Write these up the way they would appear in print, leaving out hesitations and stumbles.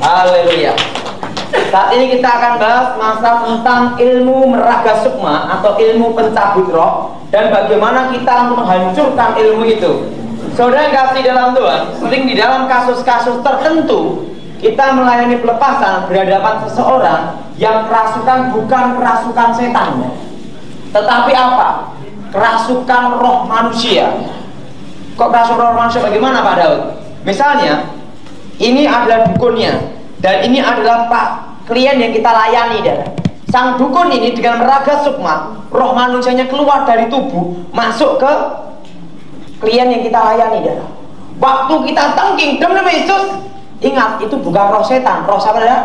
Haleluya. Saat ini kita akan bahas masalah tentang ilmu meraga sukma atau ilmu pencabut roh dan bagaimana kita untuk menghancurkan ilmu itu. Saudara yang kasih dalam Tuhan, sering di dalam kasus-kasus tertentu kita melayani pelepasan berhadapan seseorang yang kerasukan bukan kerasukan setan, tetapi apa? Kerasukan roh manusia. Kok kerasukan roh manusia bagaimana Pak Daud? Misalnya, ini adalah dukunnya dan ini adalah Pak klien yang kita layani, dan sang dukun ini dengan meraga sukma, roh manusianya keluar dari tubuh masuk ke klien yang kita layani, dan waktu kita tengking demi Yesus, ingat itu bukan roh setan, roh siapa ya?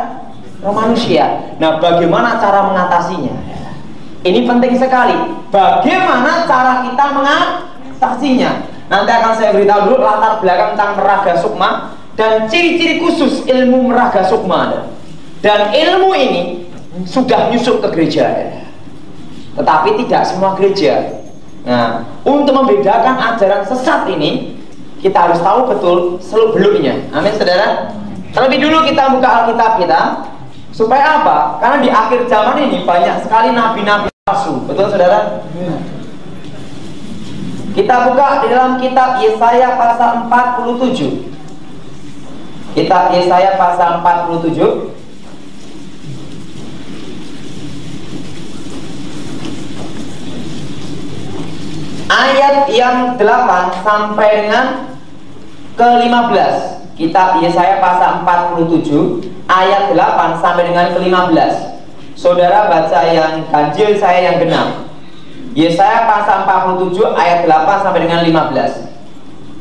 Roh manusia. Nah, bagaimana cara mengatasinya? Ini penting sekali. Bagaimana cara kita mengatasinya? Nanti akan saya beritahu dulu latar belakang tentang meraga sukma dan ciri-ciri khusus ilmu meraga sukma. Dan ilmu ini sudah nyusup ke gereja, tetapi tidak semua gereja. Nah, untuk membedakan ajaran sesat ini, kita harus tahu betul seluk-beluknya. Amin, saudara. Terlebih dulu kita buka Alkitab kita, supaya apa? Karena di akhir zaman ini banyak sekali nabi-nabi palsu. Betul, saudara? Kita buka di dalam kitab Yesaya pasal 47. Kitab Yesaya pasal 47. Ayat yang 8 sampai dengan ke-15. Kitab Yesaya pasal 47 ayat 8 sampai dengan ke-15. Saudara baca yang ganjil, saya yang genap. Yesaya pasal 47 ayat 8 sampai dengan 15.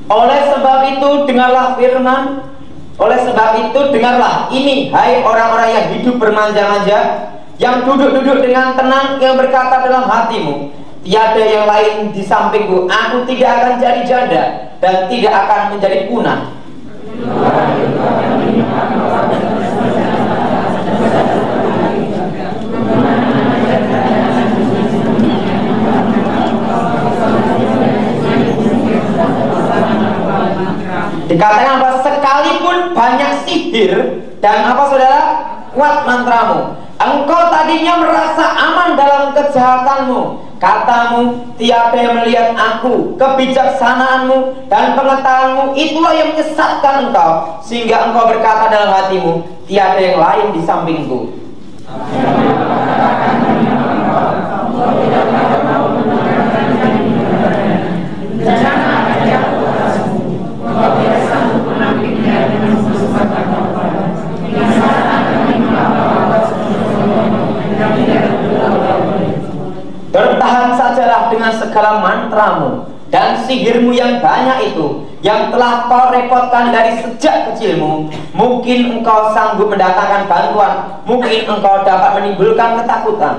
Oleh sebab itu dengarlah firman, oleh sebab itu dengarlah ini, hai orang-orang yang hidup bermanja-manja, yang duduk-duduk dengan tenang, yang berkata dalam hatimu, tiada yang lain di sampingku, aku tidak akan jadi janda dan tidak akan menjadi punah. Dikatakan apa? Sekalipun banyak sihir dan apa saudara? Kuat mantramu, engkau tadinya merasa aman dalam kejahatanmu. Katamu, tiada yang melihat aku, kebijaksanaanmu dan pengetahuanmu itulah yang menyesatkan engkau, sehingga engkau berkata dalam hatimu, tiada yang lain di sampingku. Bertahan sajalah dengan segala mantramu dan sihirmu yang banyak itu, yang telah kau repotkan dari sejak kecilmu. Mungkin engkau sanggup mendatangkan bantuan, mungkin engkau dapat menimbulkan ketakutan.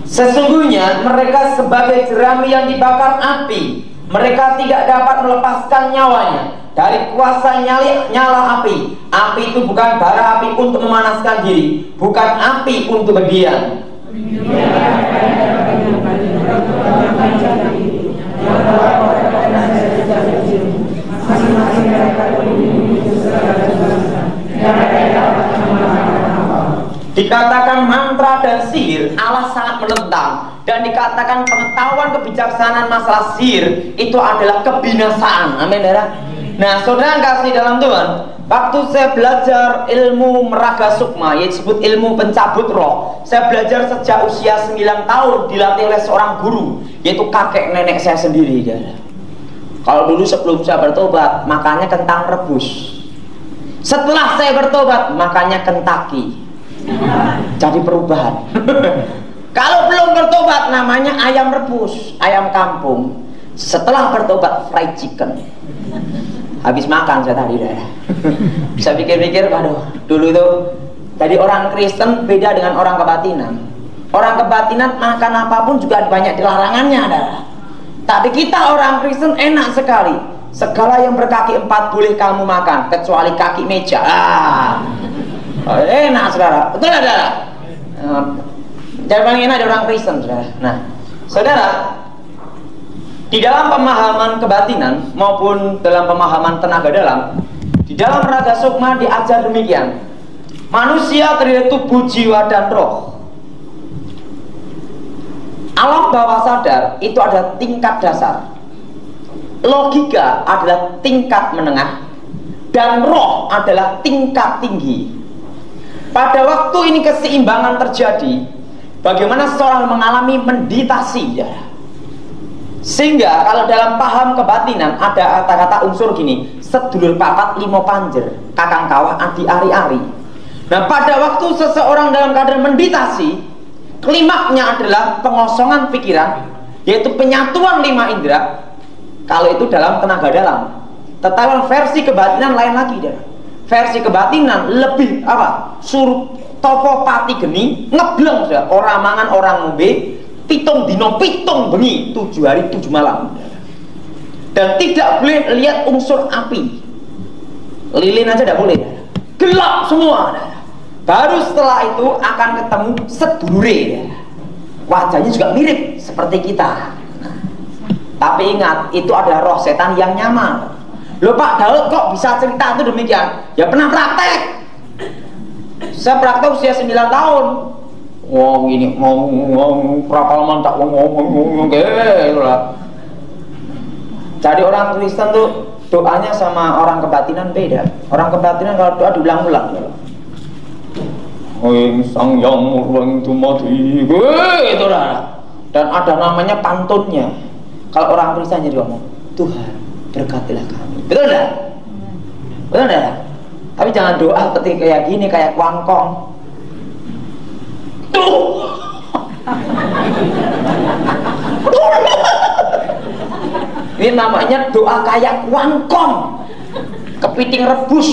Sesungguhnya mereka sebagai jerami yang dibakar api. Mereka tidak dapat melepaskan nyawanya dari kuasa nyala api. Api itu bukan bara api untuk memanaskan diri, bukan api untuk berdiam. Dikatakan mantra dan sihir, Allah sangat menentang. Dan dikatakan pengetahuan kebijaksanaan masalah sihir itu adalah kebinasaan. Amin, saudara. Nah, saudara yang kasih dalam Tuhan, waktu saya belajar ilmu meraga sukma, yaitu disebut ilmu pencabut roh, saya belajar sejak usia 9 tahun, dilatih oleh seorang guru, yaitu kakek nenek saya sendiri, saudara. Kalau dulu sebelum saya bertobat, makannya kentang rebus. Setelah saya bertobat, makannya Kentucky. Jadi perubahan. Kalau belum bertobat, namanya ayam rebus, ayam kampung. Setelah bertobat, fried chicken. Habis makan saya tadi, bisa pikir-pikir, waduh, dulu itu jadi orang Kristen beda dengan orang kebatinan. Orang kebatinan makan apapun juga banyak dilarangannya, ada. Tapi kita orang Kristen enak sekali. Segala yang berkaki 4 boleh kamu makan, kecuali kaki meja. Enak saudara, betul tidak saudara? Jangan paling enak ada orang Kristen saudara. Nah saudara, di dalam pemahaman kebatinan maupun dalam pemahaman tenaga dalam, di dalam raga sukma diajar demikian: manusia terdiri tubuh, jiwa, dan roh. Alam bawah sadar itu ada tingkat dasar, logika adalah tingkat menengah, dan roh adalah tingkat tinggi. Pada waktu ini keseimbangan terjadi, bagaimana seorang mengalami meditasi ya. Sehingga kalau dalam paham kebatinan ada kata-kata unsur gini: sedulur papat limo panjer, kakang kawah adi ari-ari. Nah pada waktu seseorang dalam keadaan meditasi, klimaknya adalah pengosongan pikiran, yaitu penyatuan 5 indera. Kalau itu dalam tenaga dalam. Tetapi versi kebatinan lain lagi ya. Versi kebatinan lebih apa? Suruh topo pati geni ngebleng sudah. Orang mangan orang ngombe, pitung dino pitung bengi, 7 hari 7 malam. Dan tidak boleh lihat unsur api. Lilin aja tidak boleh. Gelap semua. Baru setelah itu akan ketemu sedulure ya. Wajahnya juga mirip seperti kita. Tapi ingat, itu adalah roh setan yang nyamar. Loh Pak Daud kok bisa cerita itu demikian? Ya pernah praktek. Saya praktek usia 9 tahun. Wong ini ngomong prapalman tak ngomong gitu lah. Jadi orang Kristen tuh doanya sama orang kebatinan beda. Orang kebatinan kalau doa diulang-ulang gitu. Sang yang murwang itu mati, gitu lah. Dan ada namanya pantunnya. Kalau orang Kristen jadi ngomong, Tuhan berkatilah kami. Betul enggak? Betul enggak? Tapi jangan doa ketika kayak gini, kayak kuangkong. Tuh. Ini namanya doa kayak kuangkong, kepiting rebus.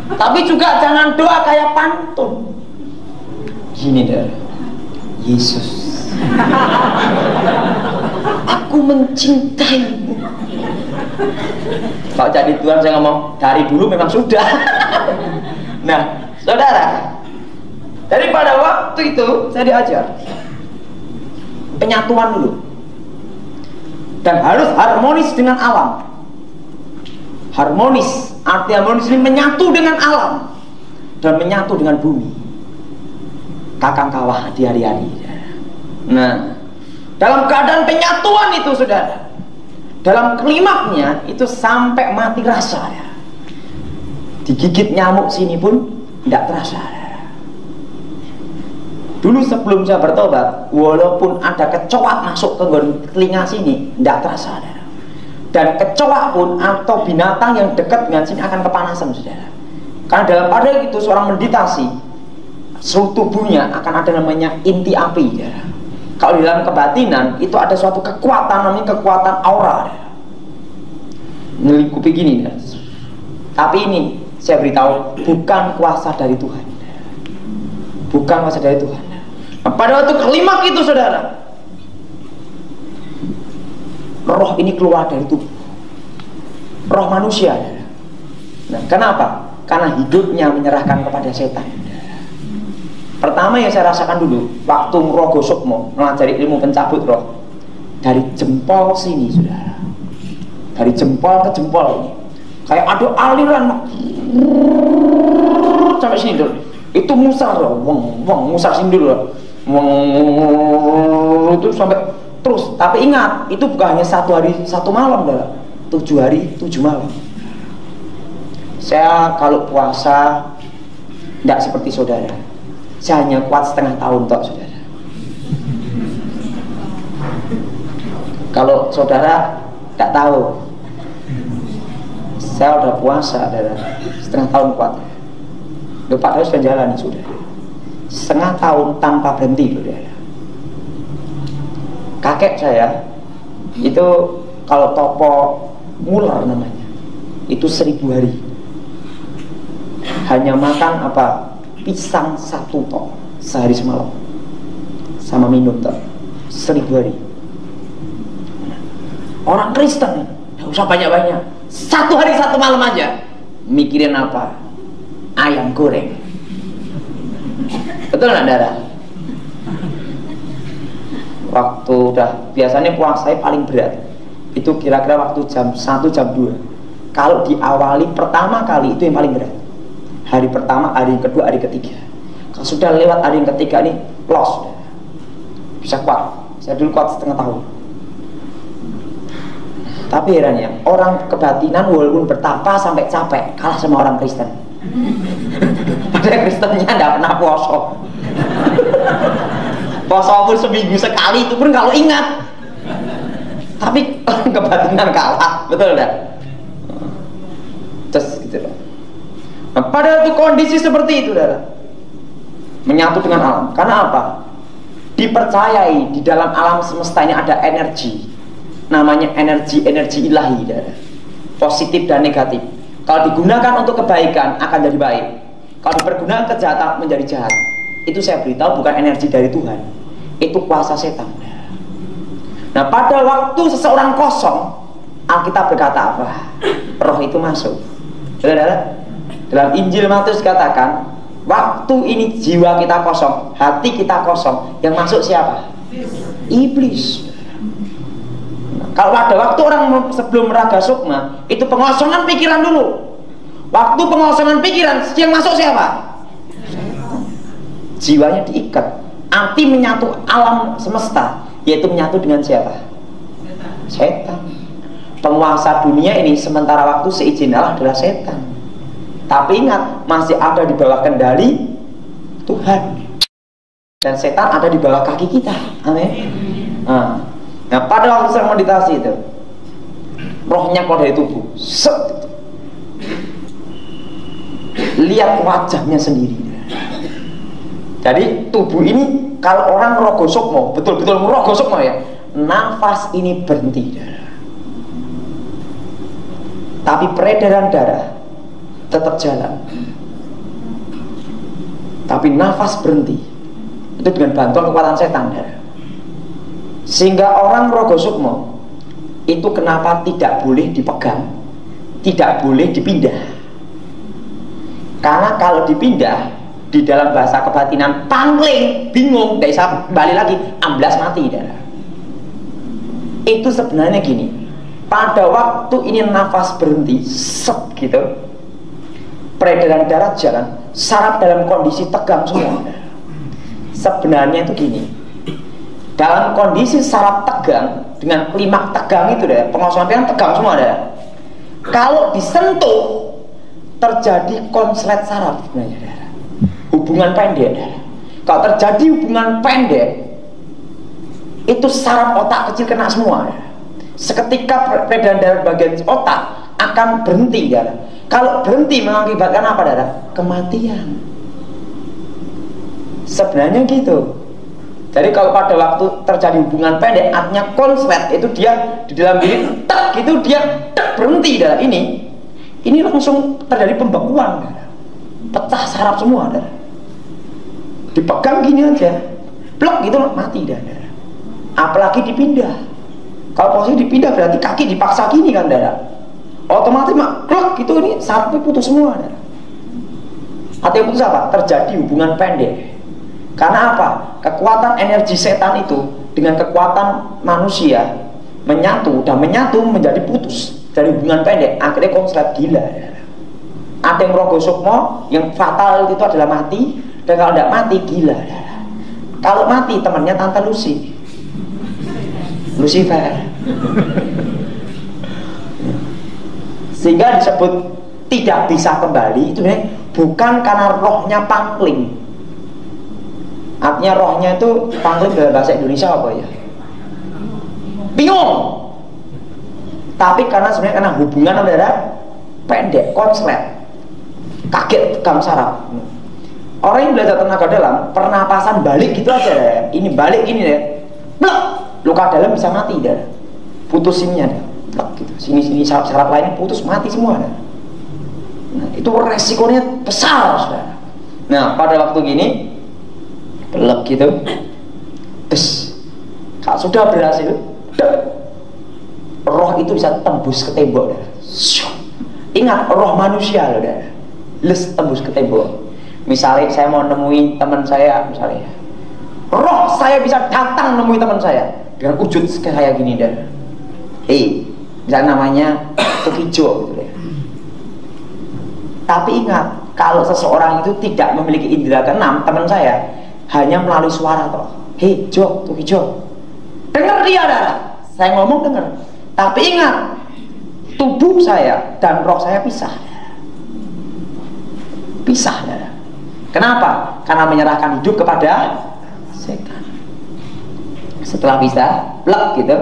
Tapi juga jangan doa kayak pantun. Gini deh, Yesus, aku mencintaimu. Kalau jadi Tuhan saya ngomong dari dulu memang sudah. Nah, saudara, daripada waktu itu saya diajar penyatuan dulu, dan harus harmonis dengan alam. Harmonis, arti harmonis ini menyatu dengan alam dan menyatu dengan bumi. Kakang kawah di hari-hari. Nah, dalam keadaan penyatuan itu saudara, dalam klimaknya itu sampai mati rasa ya. Digigit nyamuk sini pun tidak terasa ya. Dulu sebelum saya bertobat, walaupun ada kecoak masuk ke telinga sini tidak terasa ya. Dan kecoak pun atau binatang yang dekat dengan sini akan kepanasan saudara. Karena dalam pada itu seorang meditasi, seluruh tubuhnya akan ada namanya inti api ya. Kalau di dalam kebatinan itu ada suatu kekuatan namanya kekuatan aura ya. Melingkupi gini ya. Tapi ini saya beritahu bukan kuasa dari Tuhan. Bukan kuasa dari Tuhan. Nah, pada waktu klimaks itu saudara, roh ini keluar dari tubuh, roh manusia. Nah, kenapa? Karena hidupnya menyerahkan kepada setan. Pertama yang saya rasakan dulu waktu Rogo Sukmo mempelajari ilmu pencabut roh, dari jempol sini saudara, dari jempol ke jempol ini kayak ada aliran sampai sini dulu. Itu musar loh, musar sini dulu loh. Itu sampai terus. Tapi ingat, itu bukan hanya 1 hari 1 malam dah, 7 hari 7 malam. Saya kalau puasa tidak seperti saudara, saya hanya kuat setengah tahun toh saudara. Kalau saudara tidak tahu, saya udah puasa saudara, setengah tahun kuat. Lupa harus menjalani sudah setengah tahun tanpa berhenti saudara. Kakek saya itu kalau topo ngular namanya, itu 1000 hari hanya makan apa, pisang 1 tok sehari semalam sama minum tok 1000 hari. Orang Kristen nggak usah banyak-banyak, 1 hari 1 malam aja mikirin apa, ayam goreng. Betul nggak, Dara? Waktu udah biasanya puasa paling berat itu kira-kira waktu jam 1 jam 2. Kalau diawali pertama kali itu yang paling berat. Hari pertama, hari kedua, hari ketiga. Kalau sudah lewat hari yang ketiga nih, los, bisa kuat. Saya dulu kuat setengah tahun. Tapi herannya, orang kebatinan walaupun bertapa sampai capek kalah sama orang Kristen. Padahal Kristennya tidak pernah puasa. Puasa pun seminggu sekali itu pun kalau ingat. Tapi orang kebatinan kalah, betul tidak? Terus gitu loh. Nah, pada itu kondisi seperti itu, saudara, menyatu dengan alam. Karena apa? Dipercayai di dalam alam semesta ini ada energi, namanya energi ilahi, saudara. Positif dan negatif. Kalau digunakan untuk kebaikan akan jadi baik. Kalau dipergunakan kejahatan menjadi jahat. Itu saya beritahu bukan energi dari Tuhan. Itu kuasa setan. Nah, pada waktu seseorang kosong, Alkitab berkata apa? Roh itu masuk. Saudara, dalam Injil Matius katakan, waktu ini jiwa kita kosong, hati kita kosong, yang masuk siapa? Iblis. Nah, kalau ada waktu orang sebelum meraga sukma, itu pengosongan pikiran dulu. Waktu pengosongan pikiran, yang masuk siapa? Jiwanya diikat. Arti menyatu alam semesta, yaitu menyatu dengan siapa? Setan. Penguasa dunia ini sementara waktu seizin Allah adalah setan. Tapi ingat, masih ada di bawah kendali Tuhan. Dan setan ada di bawah kaki kita. Amin. Nah, pada waktu saya meditasi itu, rohnya keluar dari tubuh. Set. Lihat wajahnya sendiri. Jadi tubuh ini, kalau orang rogo sukmo, betul-betul rogo sukmo ya, nafas ini berhenti. Tapi peredaran darah tetap jalan, tapi nafas berhenti. Itu dengan bantuan kekuatan setan, sehingga orang rogo sukmo itu kenapa tidak boleh dipegang, tidak boleh dipindah. Karena kalau dipindah, di dalam bahasa kebatinan pangling, bingung, tidak bisa balik lagi, amblas mati. Itu sebenarnya gini, pada waktu ini nafas berhenti, set gitu, peredaran darah jalan, saraf dalam kondisi tegang semua. Sebenarnya itu gini, dalam kondisi saraf tegang dengan klimaks tegang itu deh, pengosongan pikiran tegang semua deh. Kalau disentuh terjadi konslet saraf sebenarnya deh. Hubungan pendek deh. Kalau terjadi hubungan pendek, itu saraf otak kecil kena semua deh. Seketika peredaran darah bagian otak akan berhenti ya. Kalau berhenti mengakibatkan apa, darah? Kematian. Sebenarnya gitu. Jadi kalau pada waktu terjadi hubungan pendek, artinya konslet itu dia di dalam diri tak gitu, dia tak berhenti darah ini langsung terjadi pembekuan, darah. Pecah saraf semua, darah. Dipegang gini aja, blok gitu mati, darah. Apalagi dipindah. Kalau posisi dipindah berarti kaki dipaksa gini kan, darah. Otomatis klok gitu, ini sarafnya putus semua, darah. Artinya putus apa? Terjadi hubungan pendek. Karena apa? Kekuatan energi setan itu dengan kekuatan manusia menyatu, dan menyatu menjadi putus dari hubungan pendek, akhirnya konslet gila, darah. Ada yang rogo sukmo, yang fatal itu adalah mati, dan kalau tidak mati gila, darah. Kalau mati temannya Tante Lucy, Lucifer. Sehingga disebut tidak bisa kembali itu bukan karena rohnya pangling. Artinya rohnya itu pangling dalam bahasa Indonesia apa ya? Bingung. Tapi karena sebenarnya karena hubungan darah pendek, konslet, kaget, tegang saraf. Orang yang belajar tenaga dalam, pernapasan balik gitu aja deh. Ini balik ini deh, blok, luka dalam bisa mati deh. Putusinnya deh, blok gitu. Sini saraf lainnya putus, mati semua deh. Nah, itu resikonya besar, saudara. Nah, pada waktu gini, blok gitu, terus kalau sudah berhasil, roh itu bisa tembus ke tembok, deh. Ingat, roh manusia loh, deh. les tembus ke tembok. Misalnya saya mau nemuin teman saya, misalnya roh saya bisa datang nemuin teman saya dengan wujud kayak gini dan misalnya namanya Tukijo gitu ya. Tapi ingat, kalau seseorang itu tidak memiliki indera keenam, teman saya hanya melalui suara toh. Hei Jo, Tukijo, dengar dia darah, saya ngomong dengar. Tapi ingat, tubuh saya dan roh saya pisah. Pisah darah. Kenapa? Karena menyerahkan hidup kepada setan. Setelah bisa, plek gitu,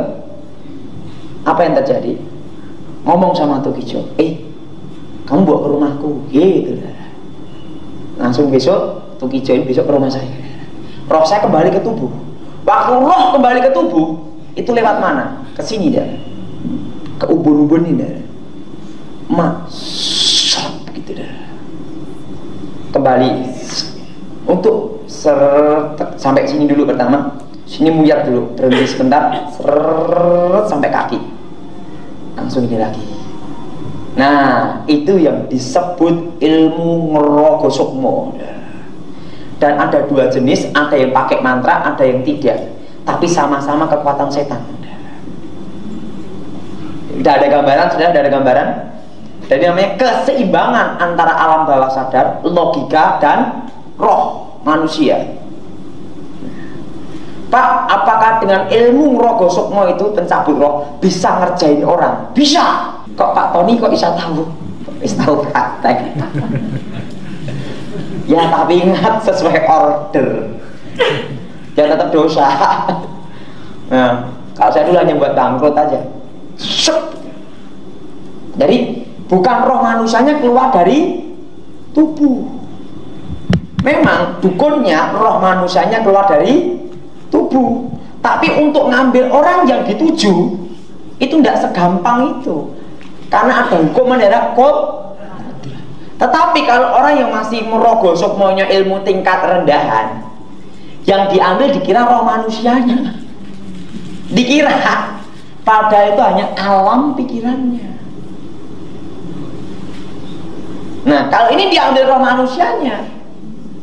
apa yang terjadi? Ngomong sama Tukijo, kamu bawa ke rumahku, gitu. Langsung besok, Tukijo ini besok ke rumah saya. Roh saya kembali ke tubuh. Waktu roh kembali ke tubuh, itu lewat mana? Ke sini dah, ke ubun-ubun ini dah, gitu dah. Kembali untuk sampai sini dulu pertama, sini muyar dulu, berhenti sebentar, sampai kaki, langsung ini lagi. Nah, itu yang disebut ilmu ngerogo sukmo. Dan ada dua jenis, ada yang pakai mantra, ada yang tidak, tapi sama-sama kekuatan setan. Sudah ada gambaran, sudah ada gambaran. Jadi namanya keseimbangan antara alam bawah sadar, logika, dan roh manusia. Pak, apakah dengan ilmu ngerogo sukmo itu pencabut roh bisa ngerjain orang? Bisa. Kok Pak Tony kok bisa tahu? Bisa tahu praktek. Ya tapi ingat sesuai order. Jangan tetap dosa. Nah, kalau saya dulu hanya buat bangkrut aja. Jadi bukan roh manusianya keluar dari tubuh. Memang dukunnya roh manusianya keluar dari tubuh. Tapi untuk ngambil orang yang dituju itu tidak segampang itu. Karena ada hukuman dalam kodrat. Tetapi kalau orang yang masih merogoh sukmonya ilmu tingkat rendahan, yang diambil dikira roh manusianya, dikira padahal itu hanya alam pikirannya. Nah, kalau ini diambil roh manusianya,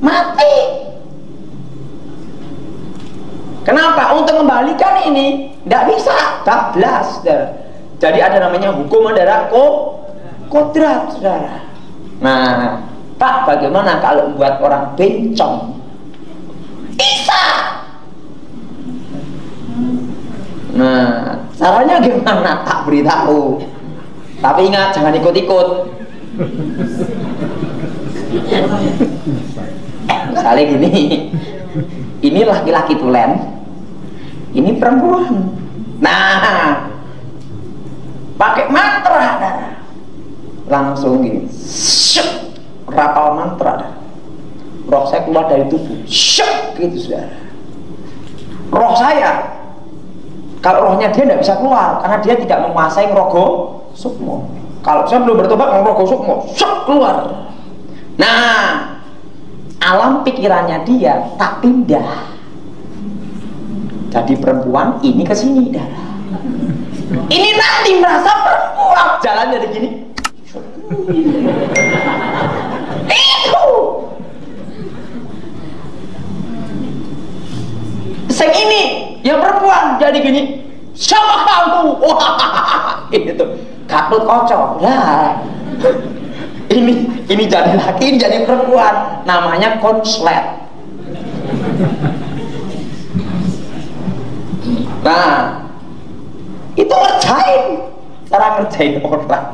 mati. Kenapa? Untuk kembalikan ini tidak bisa, bablas. Jadi ada namanya hukuman darah kodrat, saudara. Nah, Pak, bagaimana kalau buat orang bencong? Bisa. Nah, caranya gimana? Tak beritahu. Tapi ingat, jangan ikut-ikut. Misalnya gini, ini laki-laki tulen, ini perempuan. Nah, pakai mantra darah, langsung gini, rapal mantra darah. Roh saya keluar dari tubuh, gitu saudara. Roh saya, kalau rohnya dia tidak bisa keluar karena dia tidak menguasai ngerogo sukmo. Kalau saya belum bertobat ngerogo sukmo, keluar. Nah, alam pikirannya dia tak pindah. Jadi perempuan ini ke sini darah. Ini nanti merasa perempuan, jalan dari gini. Itu. Sing ini yang perempuan jadi gini. Siapa kamu? Wah, itu katut kocok. Lah. Ini jadi laki, jadi perempuan. Namanya konslet. Nah, itu ngerjain, cara ngerjain orang.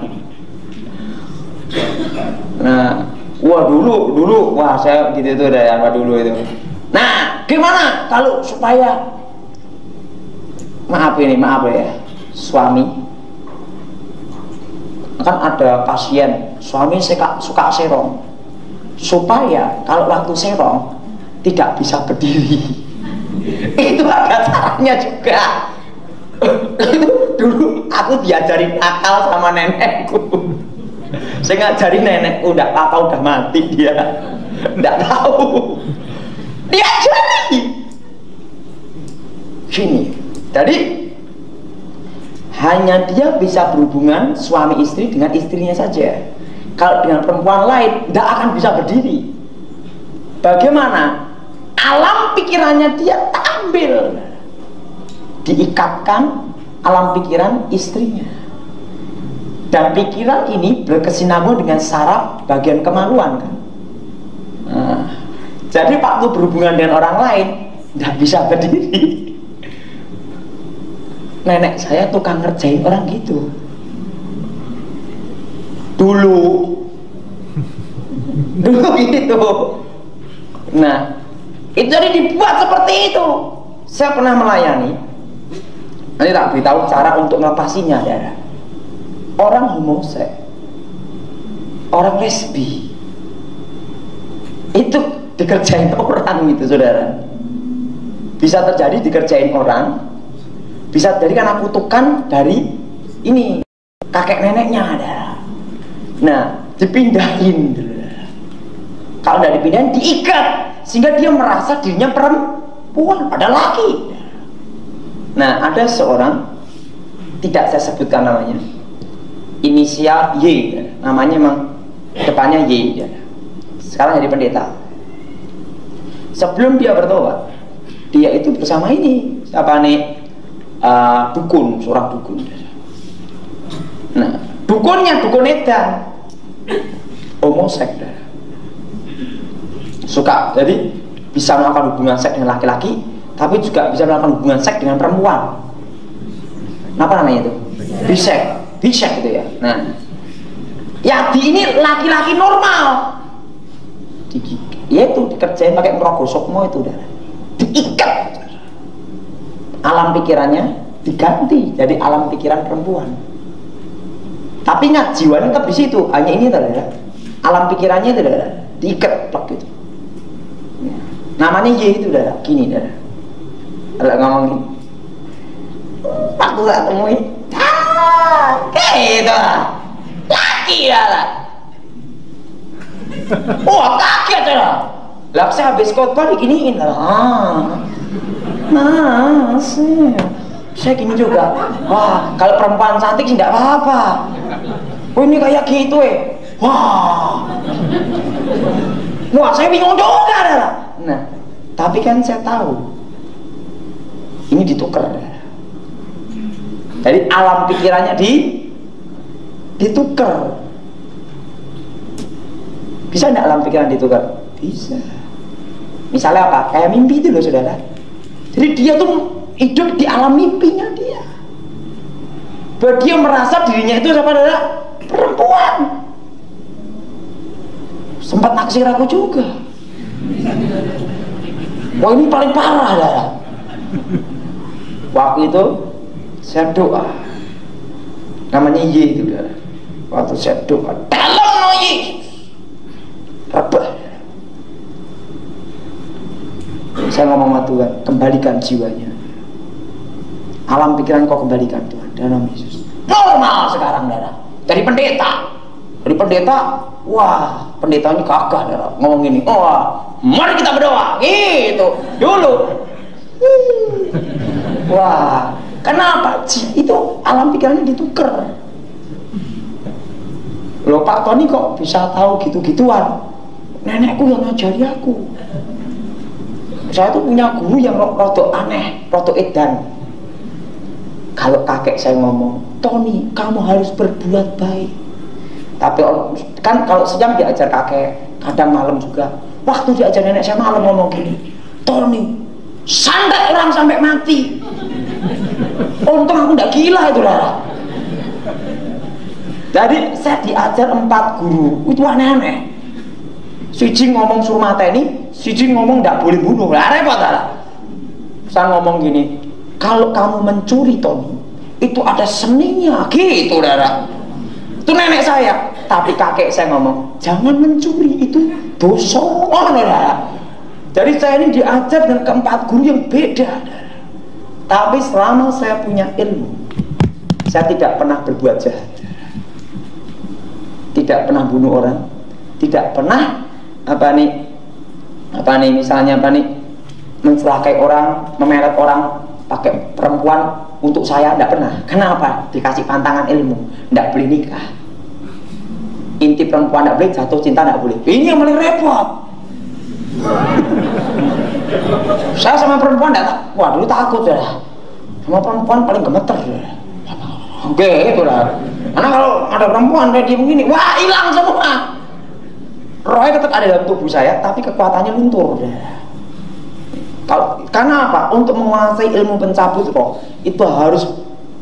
Nah, wah saya gitu itu dari apa dulu itu. Nah, gimana kalau supaya maaf ya, suami kan ada pasien suami suka serong, supaya kalau waktu serong tidak bisa berdiri. Itu ada caranya juga. Dulu aku diajarin akal sama nenekku. Saya ngajarin nenekku, udah tahu udah mati dia, nggak tahu. Diajari gini. Jadi hanya dia bisa berhubungan suami istri dengan istrinya saja. kalau dengan perempuan lain tidak akan bisa berdiri. Bagaimana? Alam pikirannya dia tampil, diikatkan alam pikiran istrinya, dan pikiran ini berkesinambungan dengan saraf bagian kemaluan kan. Nah, jadi waktu berhubungan dengan orang lain tidak bisa berdiri. Nenek saya tukang ngerjain orang gitu dulu gitu. Nah, itu jadi dibuat seperti itu. Saya pernah melayani, nanti tak beritahu cara untuk melepasinya, ya. Orang homoseks, orang lesbi, itu dikerjain orang gitu, saudara. Bisa terjadi dikerjain orang, bisa terjadi karena kutukan dari ini kakek neneknya ada. Nah, dipindahin. Kalau udah dipindahin, diikat sehingga dia merasa dirinya perempuan, ada laki. Nah, ada seorang, tidak saya sebutkan namanya, inisial Y, namanya memang depannya Y, sekarang jadi pendeta. Sebelum dia bertobat, dia itu bersama ini siapa nih, dukun, seorang dukun. Nah, dukunnya dukun edan, homoseks, suka, jadi bisa melakukan hubungan seks dengan laki-laki, tapi juga bisa melakukan hubungan seks dengan perempuan. Apa namanya itu? Bisek gitu ya. Nah, ya di ini laki-laki normal, yaitu dikerjain pakai merogosokmo itu udah diikat, alam pikirannya diganti jadi alam pikiran perempuan. Tapi ingat, jiwanya tetap di situ, hanya ini tadi, alam pikirannya itu udah diikat plak gitu. Namanya Y itu udah gini, dah. Kalau ngomong gini, waktu saya temuin, gitu lah, laki lah. Wah, kaget lah. Lah saya habis khotbah diginiin lah. Saya gini juga. Wah, kalau perempuan cantik sih tidak apa-apa. Oh, ini kayak gitu Wah, saya bingung juga dah. Nah, tapi kan saya tahu ini ditukar. Jadi alam pikirannya ditukar. Bisa enggak alam pikiran ditukar? Bisa. Misalnya apa? Kayak mimpi itu loh, saudara. Jadi dia tuh hidup di alam mimpinya dia. Bahwa dia merasa dirinya itu siapa, saudara? Perempuan. Sempat naksir aku juga. Wah, ini paling parah, saudara. Waktu itu saya doa, namanya Y itu, saudara. Waktu saya doa, dalam no Yesus, Rabbah, saya ngomong sama Tuhan, kembalikan jiwanya, alam pikiran kau kembalikan Tuhan, dalam Yesus. Normal sekarang, saudara. Dari pendeta, wah, pendetanya gagah, saudara, ngomong gini, mari kita berdoa, gitu, dulu. Wah, kenapa? Itu alam pikirannya ditukar. Loh, Pak Tony kok bisa tahu gitu-gituan? Nenekku yang ngajari aku. Saya tuh punya guru yang rodok aneh, rodok edan. Kalau kakek saya ngomong, Tony, kamu harus berbuat baik. Tapi kan kalau siang diajar kakek, kadang malam juga. Waktu diajar nenek saya malam ngomong gini, Tony, santet orang sampai mati. Untung aku nggak gila itu lah. Jadi saya diajar 4 guru, itu aneh-aneh. Siji ngomong suruh mateni, siji ngomong nggak boleh bunuh. Lah repot lah. Saya ngomong gini, kalau kamu mencuri, Tony, itu ada seninya, gitu, saudara. Itu nenek saya. Tapi kakek saya ngomong, jangan mencuri, itu dosa, saudara. Jadi saya ini diajar dengan ke-4 guru yang beda. Tapi selama saya punya ilmu, saya tidak pernah berbuat jahat, tidak pernah bunuh orang, tidak pernah misalnya mencelakai orang, memeret orang pakai perempuan untuk saya, tidak pernah. Kenapa? Dikasih pantangan ilmu, tidak boleh nikah. Inti perempuan tidak boleh, jatuh cinta tidak boleh. Ini yang paling repot. Saya sama perempuan tidak, wah dulu takut ya. Sama perempuan paling gemeter ya. Oke, itu lah. Karena kalau ada perempuan kayak dia begini, wah hilang semua. Rohnya tetap ada dalam tubuh saya, tapi kekuatannya luntur. Karena apa? Untuk menguasai ilmu pencabut roh itu harus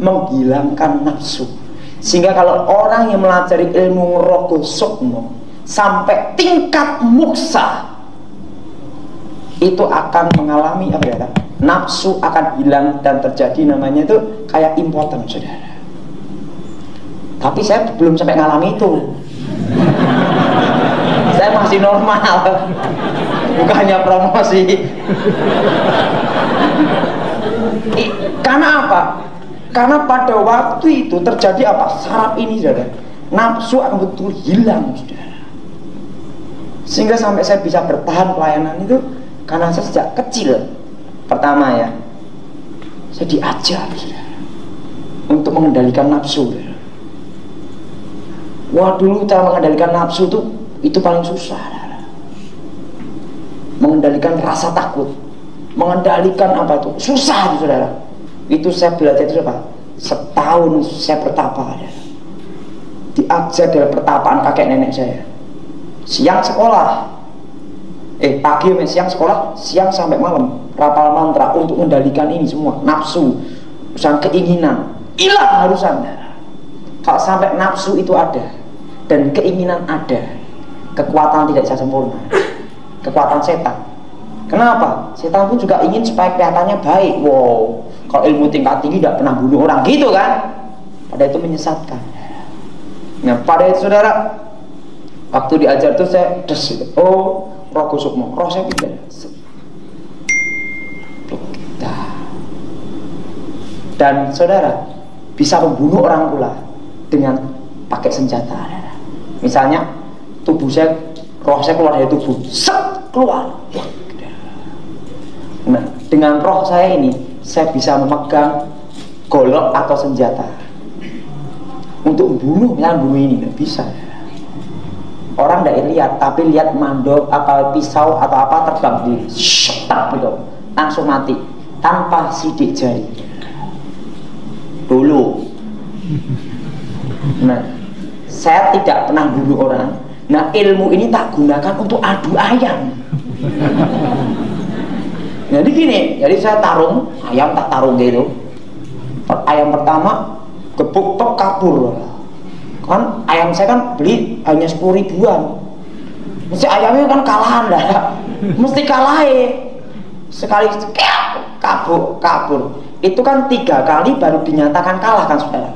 menghilangkan nafsu. Sehingga kalau orang yang melajari ilmu Rogo Sukmo sampai tingkat muksa, itu akan mengalami apa ya? Nafsu akan hilang dan terjadi namanya itu kayak impoten, saudara. Tapi saya belum sampai ngalami itu. Saya masih normal, bukannya promosi. Karena apa? Karena pada waktu itu terjadi apa? Saraf ini, saudara, nafsu akan betul hilang, saudara. Sehingga sampai saya bisa bertahan pelayanan itu karena saya sejak kecil, pertama ya, saya diajar, saudara, untuk mengendalikan nafsu, saudara. Wah, dulu cara mengendalikan nafsu itu paling susah, saudara. Mengendalikan rasa takut, mengendalikan apa itu susah itu, saudara. Itu saya belajar itu apa? Setahun saya bertapa, saudara. Diajar dari pertapaan kakek nenek saya. Siang sekolah, pagi siang sekolah, siang sampai malam rapal mantra untuk mengendalikan ini semua, nafsu, usaha keinginan hilang harusan. Kalau sampai nafsu itu ada dan keinginan ada, kekuatan tidak bisa sempurna, kekuatan setan. Kenapa? Setan pun juga ingin supaya kelihatannya baik. Wow, kalau ilmu tingkat tinggi tidak pernah bunuh orang, gitu kan? Pada itu menyesatkan. Nah, pada itu, saudara, waktu diajar itu saya oh, Rogo Sukmo, roh saya pindah. Dan saudara bisa membunuh orang pula dengan pakai senjata. Misalnya tubuh saya, roh saya keluar dari tubuh, set, keluar. Nah, dengan roh saya ini saya bisa memegang golok atau senjata untuk membunuh, misalnya bunuh ini, nggak bisa. Orang tidak lihat, tapi lihat mandor apa pisau atau apa terbang di shetak gitu, langsung mati tanpa sidik jari. Dulu, nah, saya tidak pernah bunuh orang. Nah, ilmu ini tak gunakan untuk adu ayam. Jadi gini, jadi saya tarung ayam, tak tarung gitu. Ayam pertama gebuk tok kabur. Kan ayam saya kan beli hanya 10 ribuan. Mesti ayamnya kan kalahan dah. Mesti kalah sekali kabur. Itu kan 3 kali baru dinyatakan kalah kan, saudara.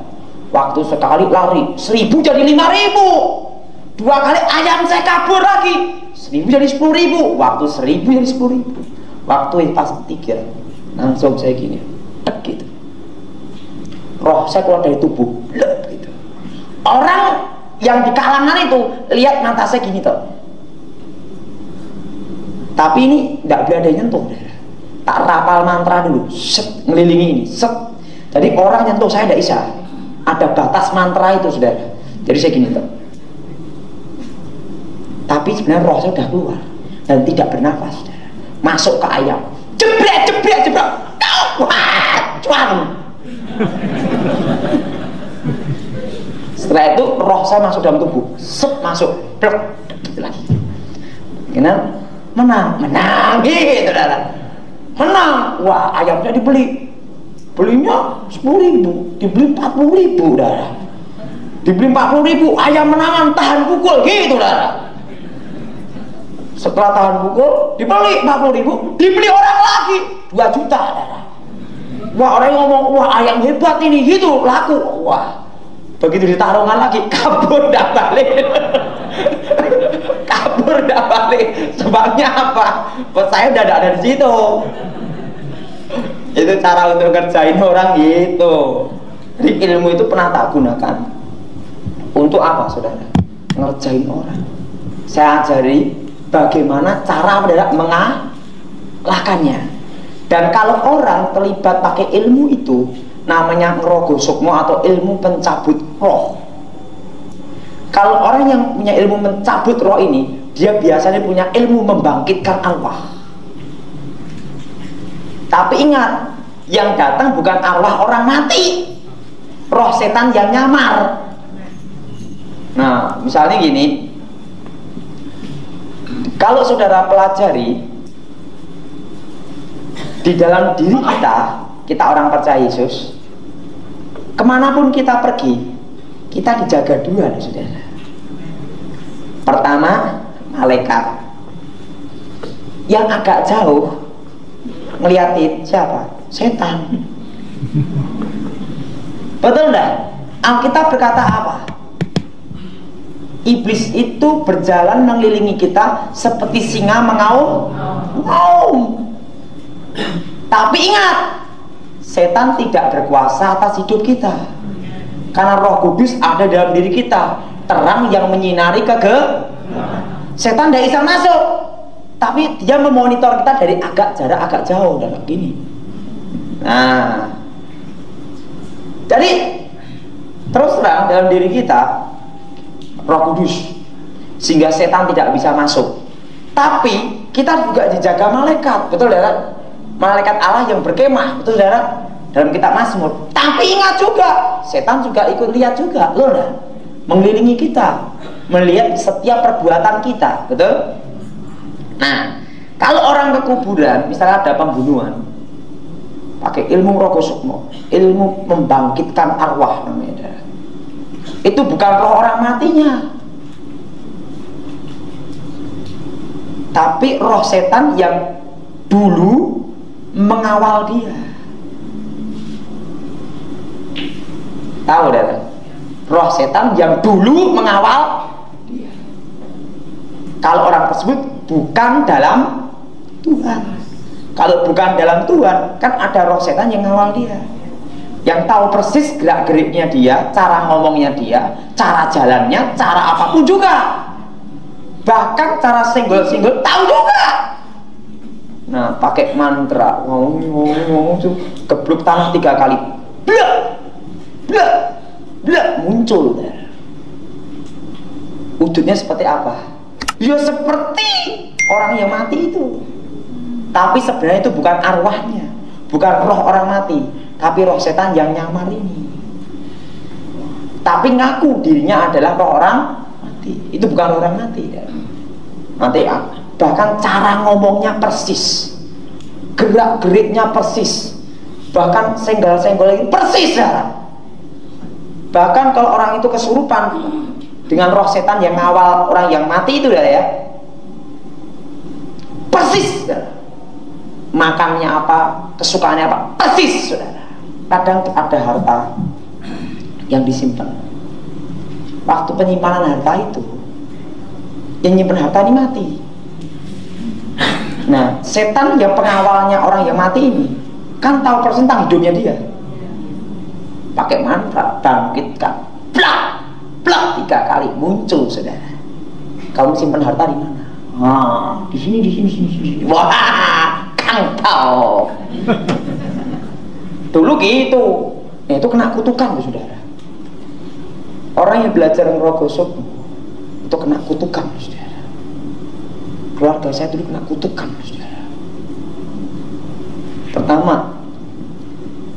Waktu sekali lari 1000 jadi 5000. 2 kali ayam saya kabur lagi 1000 jadi 10.000. Waktu 1000 jadi 10.000. Waktu pas 3 langsung saya gini, tek gitu. Roh saya keluar dari tubuh, gitu. Orang yang di kalangan itu lihat mata saya gini toh. Tapi ini tidak boleh ada yang nyentuh. Tak rapal mantra dulu, set, ngelilingi ini, set. Jadi orang nyentuh saya tidak bisa. Ada batas mantra itu, saudara. Jadi saya gini toh. Tapi sebenarnya roh saya sudah keluar dan tidak bernafas, saudara. Masuk ke ayam, jebret, cuan. Setelah itu roh saya masuk dalam tubuh, set, masuk, plek, gitu lagi. Kenapa? Menang, gitu, saudara. Menang, wah ayamnya belinya 10.000, dibeli 40.000, saudara. Dibeli 40.000, ayam menangan, tahan pukul, gitu, saudara. Setelah tahan pukul, dibeli 40.000, dibeli orang lagi 2 juta, saudara. Wah, orang ngomong, wah ayam hebat ini, gitu, laku. Wah, begitu ditarungan lagi, kabur dah balik. Kabur dah balik. Sebabnya apa? Saya udah ada di situ. Itu cara untuk kerjain orang gitu. Jadi ilmu itu pernah tak gunakan untuk apa, saudara? Ngerjain orang. Saya ajari bagaimana cara mengalahkannya. Dan kalau orang terlibat pakai ilmu itu, namanya Rogo Sukmo atau ilmu pencabut roh. Kalau orang yang punya ilmu mencabut roh ini, dia biasanya punya ilmu membangkitkan arwah. Tapi ingat, yang datang bukan arwah orang mati, roh setan yang nyamar. Nah, misalnya gini, kalau saudara pelajari di dalam diri kita orang percaya Yesus, kemanapun kita pergi, kita dijaga dua, saudara. Pertama, malaikat yang agak jauh ngeliatin siapa? Setan. Betul enggak? Alkitab berkata apa? Iblis itu berjalan mengelilingi kita seperti singa mengaum. Tapi ingat, setan tidak berkuasa atas hidup kita, karena Roh Kudus ada dalam diri kita, terang yang menyinari setan tidak bisa masuk, tapi dia memonitor kita dari jarak agak jauh, dan gini. Nah, jadi terus terang dalam diri kita Roh Kudus, sehingga setan tidak bisa masuk. Tapi kita juga dijaga malaikat, betul saudara? Malaikat Allah yang berkemah, betul saudara? Dalam kitab Mazmur. Tapi ingat juga, setan juga ikut lihat juga, loh, mengelilingi kita, melihat setiap perbuatan kita, betul? Nah, kalau orang ke kuburan, misalnya ada pembunuhan, pakai ilmu Rogo Sukmo, ilmu membangkitkan arwah namanya. Itu bukan roh orang matinya, tapi roh setan yang dulu mengawal dia. Tahu dah? Roh setan yang dulu mengawal dia. Kalau orang tersebut bukan dalam Tuhan. Kalau bukan dalam Tuhan, kan ada roh setan yang mengawal dia, yang tahu persis gerak-geriknya dia, cara ngomongnya dia, cara jalannya, cara apapun juga, bahkan cara senggol-senggol tahu juga. Nah, pakai mantra, ngomong gebluk tanah 3 kali, blek, blek, blek, muncul. Wujudnya seperti apa? Ya seperti orang yang mati itu, tapi sebenarnya itu bukan arwahnya, bukan roh orang mati, tapi roh setan yang nyamar ini. Tapi ngaku dirinya adalah roh orang mati. Itu bukan orang mati. Nanti bahkan cara ngomongnya persis, gerak-geriknya persis, bahkan senggol-senggol ini persis ya. Bahkan kalau orang itu kesurupan dengan roh setan yang ngawal orang yang mati itu ya, persis ya. Makannya apa, kesukaannya apa, persis saudara. Kadang ada harta yang disimpan, waktu penyimpanan harta itu yang nyimpen harta ini mati. Nah, setan yang pengawalnya orang yang mati ini kan tahu persis tentang hidupnya dia, pakai mantra bangkitkan, plak plak 3 kali muncul saudara. Kamu simpan harta di mana? Di sini, di sini, di sini. Wah, kantau. Dulu gitu, itu kena kutukan saudara. Orang yang belajar ngerogoh Sukmo itu kena kutukan saudara. Keluarga saya dulu kena kutukan saudara. Pertama,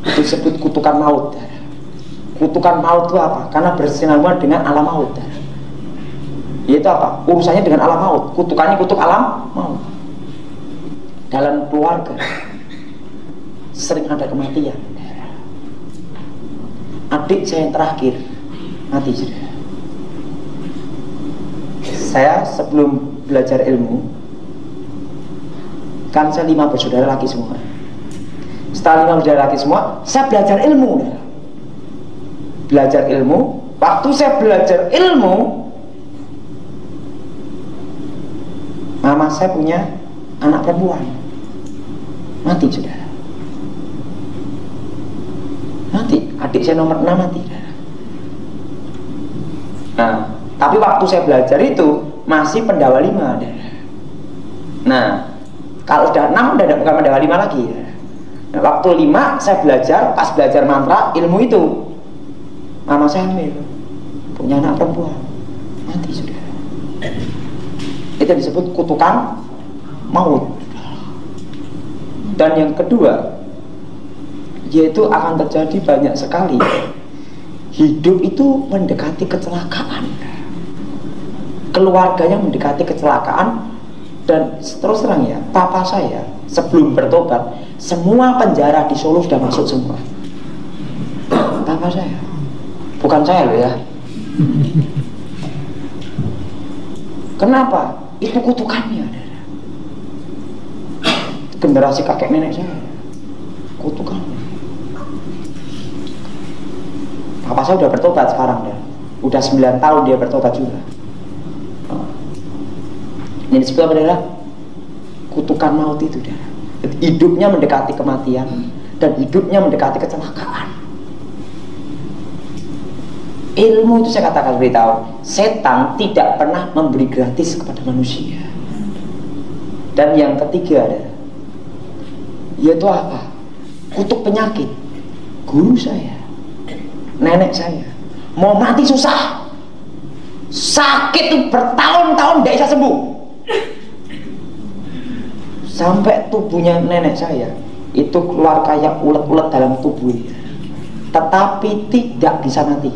itu disebut kutukan maut saudara. Kutukan maut itu apa? Karena bersinambungan dengan alam maut saudara. Yaitu apa? Urusannya dengan alam maut. Kutukannya kutuk alam maut. Dalam keluarga sering ada kematian. Adik saya yang terakhir mati saudara. Saya sebelum belajar ilmu, kan saya 5 bersaudara laki semua. Setelah 5 bersaudara laki semua, saya belajar ilmu. Belajar ilmu. Waktu saya belajar ilmu, mama saya punya anak perempuan mati saudara. Mati, adik saya nomor 6 mati. Nah, tapi waktu saya belajar itu masih pendawa 5. Nah, kalau sudah 6 udah bukan pendawa 5 lagi. Nah, waktu 5 saya belajar, pas belajar mantra ilmu itu, mama saya hamil, punya anak perempuan. mati sudah. Itu disebut kutukan maut. Dan yang kedua, yaitu akan terjadi banyak sekali hidup itu mendekati kecelakaan, keluarganya mendekati kecelakaan. Dan terus terang ya, papa saya sebelum bertobat, semua penjara di Solo sudah masuk semua. Papa saya, bukan saya loh ya. Kenapa? Itu kutukannya. Generasi kakek nenek saya, kutukannya. Papa saya udah bertobat sekarang ya. Udah 9 tahun dia bertobat juga. Ini disebut apa adalah kutukan maut itu dah. Hidupnya mendekati kematian dan hidupnya mendekati kecelakaan. Ilmu itu saya katakan beritahu, setan tidak pernah memberi gratis kepada manusia. Dan yang ketiga adalah, yaitu apa? Kutuk penyakit. Guru saya, nenek saya, mau mati susah, sakit tuh bertahun-tahun tidak bisa sembuh. Sampai tubuhnya nenek saya itu keluar kayak ulet-ulet dalam tubuhnya, tetapi tidak bisa mati.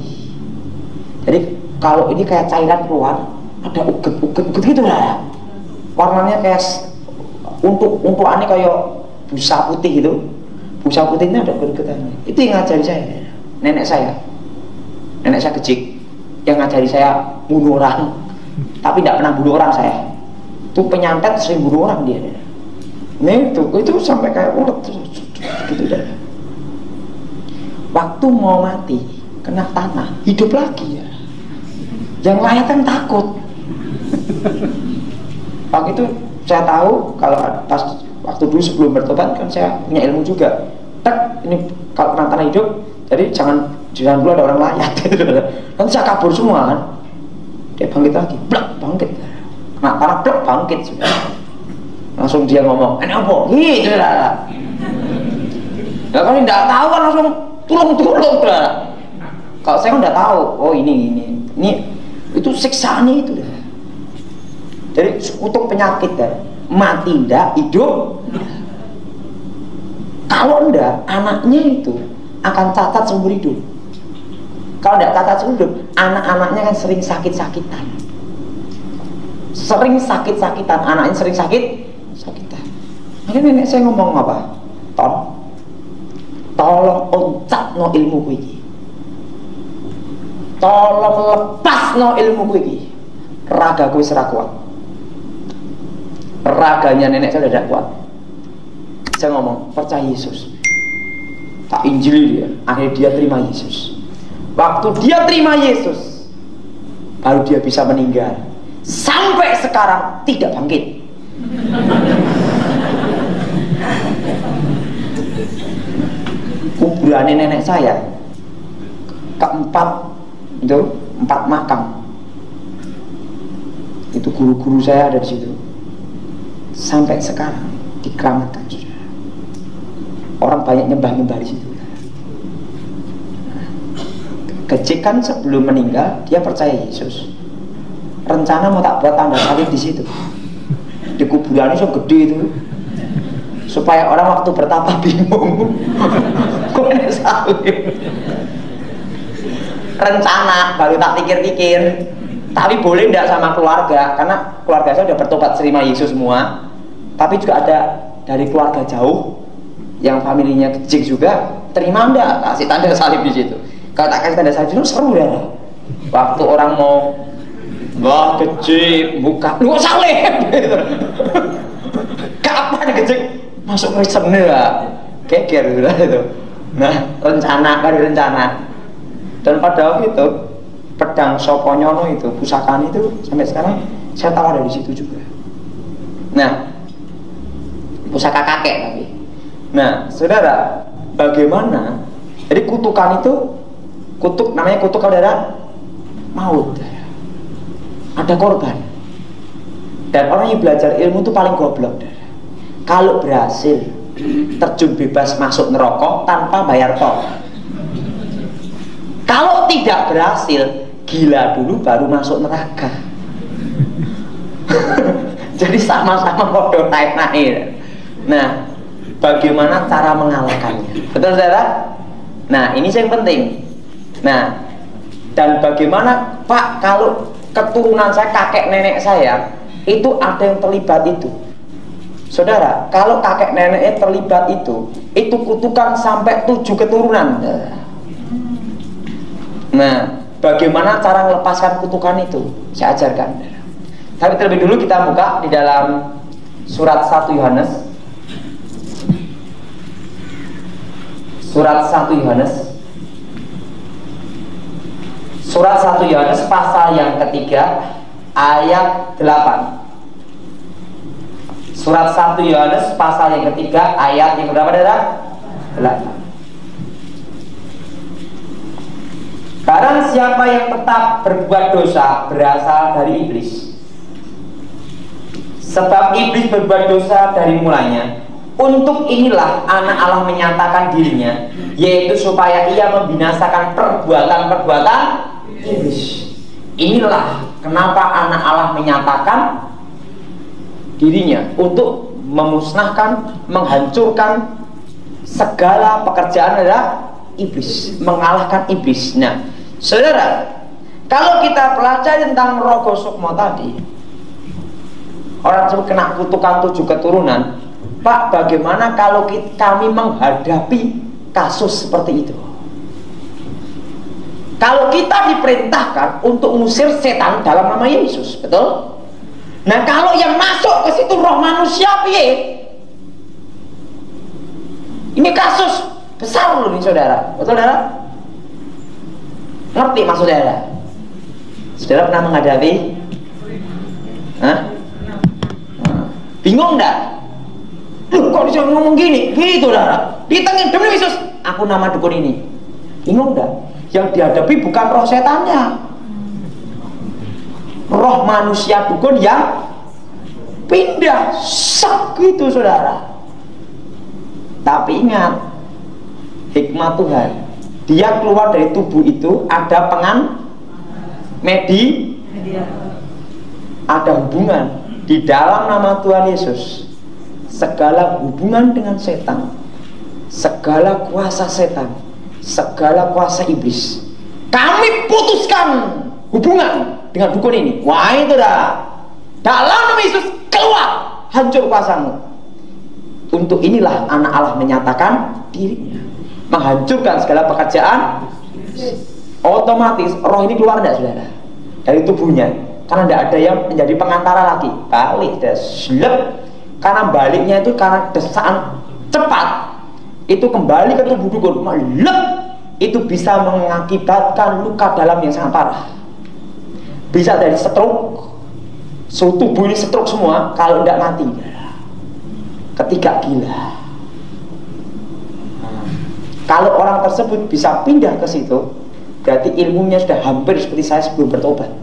Jadi kalau ini kayak cairan keluar, ada uget-uget gitu lah. Warnanya kayak untuk aneh kayak busa putih gitu. Busa putih ini ada uget-ugetannya. Itu yang ngajari saya, nenek saya. Nenek saya kecik yang ngajari saya bunuh orang, tapi tidak pernah bunuh orang saya. Itu penyantet sering bunuh orang dia. Nah itu sampai kayak ulet gitu dah. Waktu mau mati kena tanah, hidup lagi ya. Yang lain kan takut. Waktu itu saya tahu kalau pas waktu dulu sebelum bertobat kan saya punya ilmu juga. Tak ini kalau kena tanah hidup, jadi jangan dulu ada orang layat gitu. Nanti saya kabur semua kan. Dia bangkit lagi, blak bangkit. Nah, tanah blok bangkit sudah. Langsung dia ngomong, ini apa? Gitu lah. Ya kalau tidak tahu kan langsung tulung dah. Kalau saya kan tidak tahu, oh ini itu siksaannya itu dah. Jadi kutuk penyakit dah, mati ndak, hidup. Kalau ndak, anaknya itu akan cacat seumur hidup. Kalau ndak cacat seumur hidup, anak-anaknya kan sering sakit-sakitan. Anaknya sering sakitan. Akhirnya nenek saya ngomong apa? Tolong oncak no ilmu ku iki. Tolong lepas no ilmu ku iki. Raga ku wis ora kuat. Raganya nenek saya udah tidak kuat. Saya ngomong, percaya Yesus. Tak injili dia. Akhirnya dia terima Yesus. Waktu dia terima Yesus, baru dia bisa meninggal. Sampai sekarang tidak bangkit. Kuburan nenek saya keempat itu 4 makam. Itu guru-guru saya ada di situ. Sampai sekarang dikeramatkan sudah. Orang banyak nyembah di situ. Kecik kan sebelum meninggal dia percaya Yesus. Rencana mau tak buat tanda salib di situ. Di kuburannya so gede itu, supaya orang waktu bertapa bingung. Kok ada salib? Rencana baru tak pikir-pikir. Tapi boleh tidak sama keluarga, karena keluarga saya sudah bertobat terima Yesus semua. Tapi juga ada dari keluarga jauh yang familinya kecil juga, terima enggak kasih tanda salib di situ. Kalau tak kasih tanda salib itu seru ya. Waktu orang mau wah kecil buka lu salib gitu. Kapan kecil masuk Kristen ya keker gitu itu. Nah rencana dan pada waktu itu pedang Soponyono itu pusakaan itu sampai sekarang saya tahu ada di situ juga. Nah pusaka kakek tapi. Nah saudara, bagaimana? Jadi kutukan itu namanya kutuk adalah maut. Ada korban. Dan orang yang belajar ilmu itu paling goblok. Kalau berhasil terjun bebas masuk neraka tanpa bayar tol. Kalau tidak berhasil, gila dulu baru masuk neraka. Jadi sama-sama podo naik-naik. Nah, bagaimana cara mengalahkannya? Betul saudara? Nah, ini yang penting. Nah, dan bagaimana Pak kalau keturunan saya, kakek nenek saya itu ada yang terlibat itu? Saudara, kalau kakek neneknya terlibat itu kutukan sampai 7 keturunan. Nah, bagaimana cara melepaskan kutukan itu? Saya ajarkan. Tapi terlebih dulu kita buka di dalam surat 1 Yohanes. Surat 1 Yohanes. Surat 1 Yohanes pasal yang ketiga ayat 8. Surat 1 Yohanes pasal yang ketiga ayat yang berapa saudara? 8. Barang siapa yang tetap berbuat dosa berasal dari iblis. Sebab iblis berbuat dosa dari mulanya. Untuk inilah anak Allah menyatakan dirinya, yaitu supaya ia membinasakan perbuatan-perbuatan iblis. Inilah kenapa anak Allah menyatakan dirinya, untuk memusnahkan, menghancurkan segala pekerjaan adalah iblis, mengalahkan iblis. Nah, saudara, kalau kita pelajari tentang Rogo Sukmo tadi, orang tersebut kena kutukan 7 keturunan. Pak, bagaimana kalau kami menghadapi kasus seperti itu? Kalau kita diperintahkan untuk mengusir setan dalam nama Yesus, betul? Nah, kalau yang masuk ke situ roh manusia, piye? Ini kasus besar loh nih saudara, betul saudara? Ngerti maksud saudara? Saudara pernah menghadapi? Hah? Bingung enggak? Loh, kok bisa ngomong gini? Gitu saudara. Ditanya demi Yesus, aku nama dukun ini. Bingung enggak? Yang dihadapi bukan roh setannya, roh manusia dukun yang pindah sak gitu saudara. Tapi ingat, hikmah Tuhan, dia keluar dari tubuh itu ada ada hubungan di dalam nama Tuhan Yesus. Segala hubungan dengan setan, segala kuasa setan, segala kuasa iblis, kami putuskan hubungan dengan dukun ini. Wah, itu dah dalam nama Yesus, keluar, hancur kuasamu. Untuk inilah anak Allah menyatakan dirinya, menghancurkan segala pekerjaan. Otomatis roh ini keluar tidak saudara dari tubuhnya, karena tidak ada yang menjadi pengantara lagi. Balik dan slep. Karena baliknya itu karena desaan cepat, itu kembali ke tubuh dukun, lep, itu bisa mengakibatkan luka dalam yang sangat parah. Bisa dari stroke, suhu tubuh ini stroke semua kalau tidak mati. Ketika gila, kalau orang tersebut bisa pindah ke situ, berarti ilmunya sudah hampir seperti saya sebelum bertobat.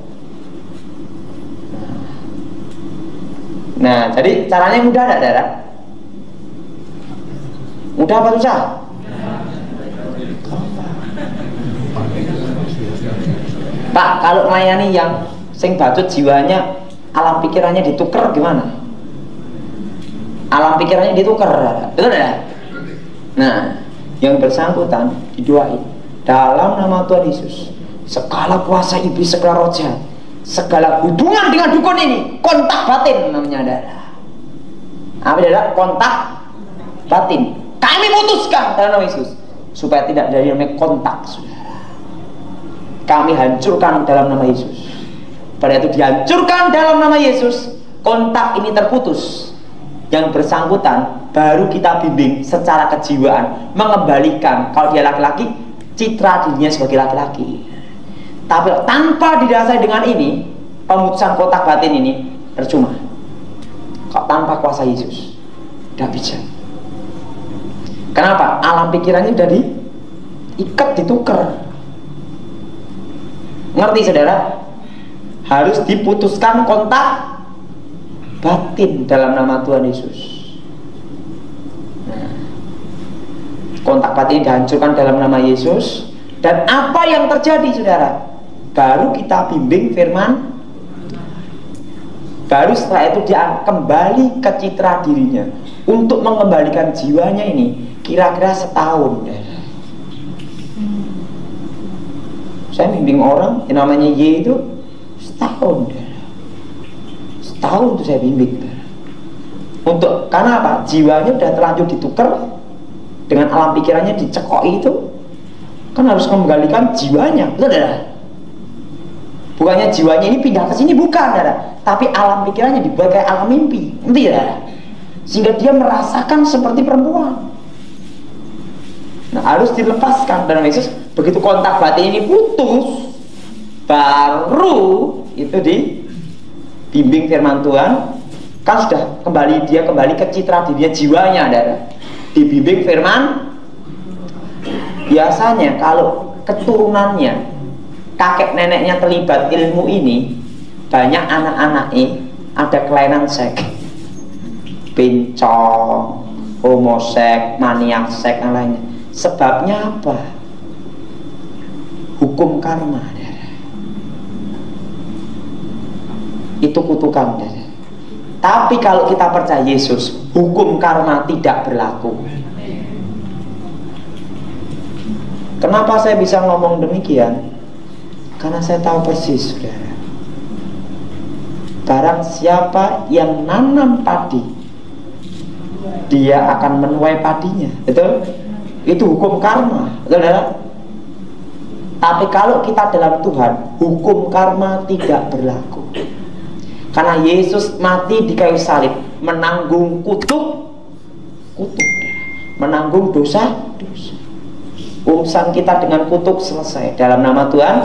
Nah, jadi caranya mudah tidak, saudara? Mudah apa susah? Pak, kalau melayani yang sing bacot jiwanya, alam pikirannya ditukar gimana? Alam pikirannya ditukar, betul ya? Nah, yang bersangkutan didoain dalam nama Tuhan Yesus, segala kuasa iblis, segala roh jahat, segala hubungan dengan dukun ini, kontak batin namanya adalah apa adalah kontak batin. Kami putuskan dalam nama Yesus supaya tidak jadi namanya kontak, saudara. Kami hancurkan dalam nama Yesus. Pada itu dihancurkan dalam nama Yesus, kontak ini terputus. Yang bersangkutan baru kita bimbing secara kejiwaan, mengembalikan kalau dia laki-laki, citra dirinya sebagai laki-laki. Tapi tanpa didasari dengan ini, pemutusan kontak batin ini percuma. Kok tanpa kuasa Yesus tidak bisa. Kenapa? Alam pikirannya sudah diikat, ditukar. Ngerti saudara? Harus diputuskan kontak batin dalam nama Tuhan Yesus. Nah, kontak batin dihancurkan dalam nama Yesus. Dan apa yang terjadi saudara? baru kita bimbing firman. Baru setelah itu dia kembali ke citra dirinya. Untuk mengembalikan jiwanya ini kira-kira setahun. Saya bimbing orang yang namanya Y itu setahun. Setahun itu saya bimbing. Untuk karena apa? Jiwanya udah terlanjur ditukar dengan alam pikirannya dicekoi itu, kan harus mengembalikan jiwanya, betul tidak? Bukannya jiwanya ini pindah ke sini, bukan, tidak? Tapi alam pikirannya dibuat kayak alam mimpi, tidak? Sehingga dia merasakan seperti perempuan. Nah, harus dilepaskan. Dan Yesus begitu kontak batin ini putus, baru itu dibimbing firman Tuhan. Kan sudah dia kembali ke citra dirinya, jiwanya ada dibimbing firman. Biasanya kalau keturunannya kakek neneknya terlibat ilmu ini, banyak anak-anaknya ada kelainan seks, bencong, homoseks, maniak seks dan lainnya. Sebabnya apa? Hukum karma. Itu kutukan. Tapi kalau kita percaya Yesus, hukum karma tidak berlaku. Kenapa saya bisa ngomong demikian? Karena saya tahu persis, saudara. Barang siapa yang nanam padi, dia akan menuai padinya. Betul? Itu hukum karma, betul, saudara? Tapi kalau kita dalam Tuhan, hukum karma tidak berlaku. Karena Yesus mati di kayu salib, menanggung kutuk, menanggung dosa. Urusan kita dengan kutuk selesai dalam nama Tuhan.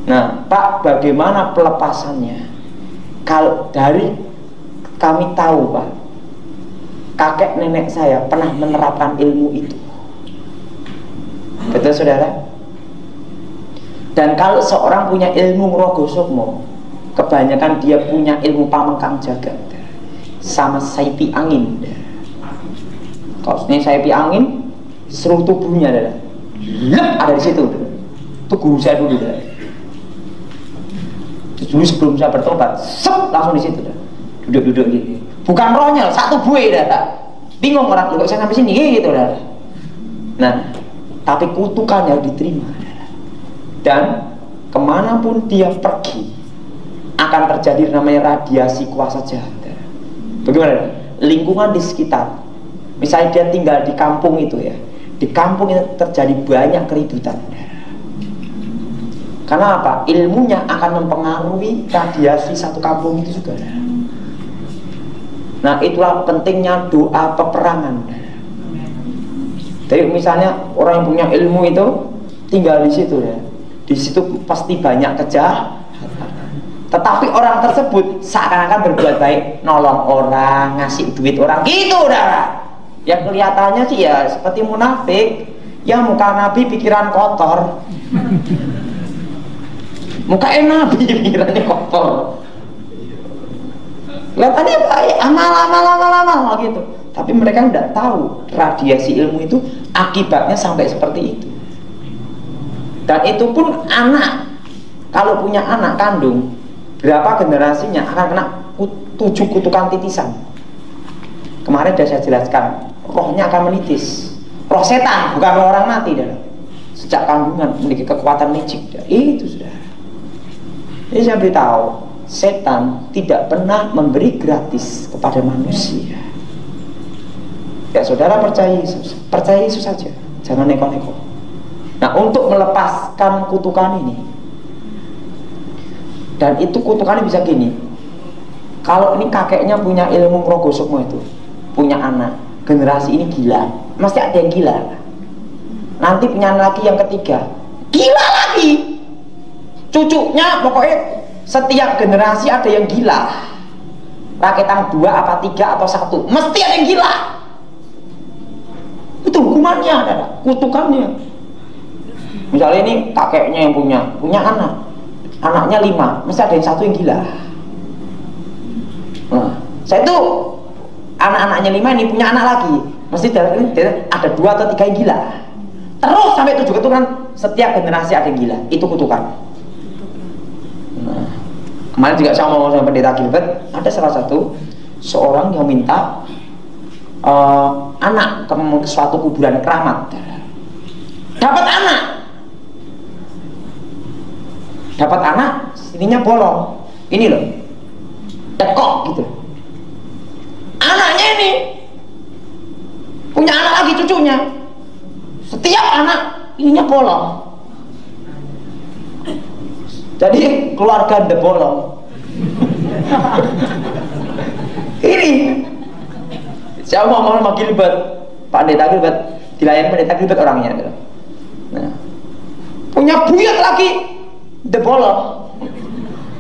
Nah, Pak, bagaimana pelepasannya? Kalau dari kami tahu, Pak, kakek nenek saya pernah menerapkan ilmu itu. Betul, saudara? Dan kalau seorang punya ilmu Rogo Sukmo, kebanyakan dia punya ilmu pamengkang jagat sama saipi angin. Kalau ini saipi angin, seluruh tubuhnya ada di situ. Itu guru saya dulu. Dulu sebelum saya bertobat, langsung di situ. Duduk-duduk gitu. Bukan rohnya, satu buih bingung orang kok saya sampai sini gitu. Nah, tapi kutukannya diterima. Dan kemanapun dia pergi, akan terjadi namanya radiasi kuasa jahat. Bagaimana? Lingkungan di sekitar, misalnya dia tinggal di kampung itu ya, di kampung itu terjadi banyak keributan. Karena apa? Ilmunya akan mempengaruhi radiasi satu kampung itu juga. Nah, itulah pentingnya doa peperangan. Jadi misalnya orang yang punya ilmu itu tinggal di situ ya, di situ pasti banyak kejahatan. Tetapi orang tersebut seakan-akan berbuat baik, nolong orang, ngasih duit orang, gitu udah. Ya kelihatannya sih ya seperti munafik. Ya muka Nabi pikiran kotor. Muka Nabi pikirannya kotor. Kelihatannya baik, amal gitu. Tapi mereka tidak tahu radiasi ilmu itu akibatnya sampai seperti itu. Dan itu pun anak, kalau punya anak kandung, berapa generasinya akan kena 7 kutukan titisan. Kemarin sudah saya jelaskan, rohnya akan menitis. Roh setan, bukan roh orang mati. Sejak kandungan memiliki kekuatan magic. Itu sudah. Jadi saya beritahu, setan tidak pernah memberi gratis kepada manusia. Ya saudara percaya Yesus saja, jangan neko-neko. Nah, untuk melepaskan kutukan ini, dan itu kutukannya bisa gini. Kalau ini kakeknya punya ilmu Rogo Sukmo itu, punya anak, generasi ini gila, mesti ada yang gila. Nanti punya anak lagi yang ketiga, gila lagi. Cucunya pokoknya setiap generasi ada yang gila. Raketan 2 apa 3 atau 1, mesti ada yang gila. Itu hukumannya, ada kutukannya. Misalnya ini kakeknya yang punya anak, anaknya 5, mesti ada yang 1 yang gila. Nah, saya itu anak-anaknya 5 ini punya anak lagi, mesti ada 2 atau 3 yang gila. Terus sampai 7 keturunan setiap generasi ada yang gila, itu kutukan. Nah, kemarin juga saya ngomong sama pendeta Gilbert, ada salah satu seorang yang minta anak ke suatu kuburan keramat, dapat anak, ininya bolong, ini loh, tekok gitu. Anaknya ini punya anak lagi, cucunya, setiap anak ininya bolong. Jadi keluarga The Bolong. Ini saya ngomong sama Gilbert, Pak Pendeta Gilbert, dilayani Pendeta Gilbert orangnya. Nah, punya buyut lagi The Bolong.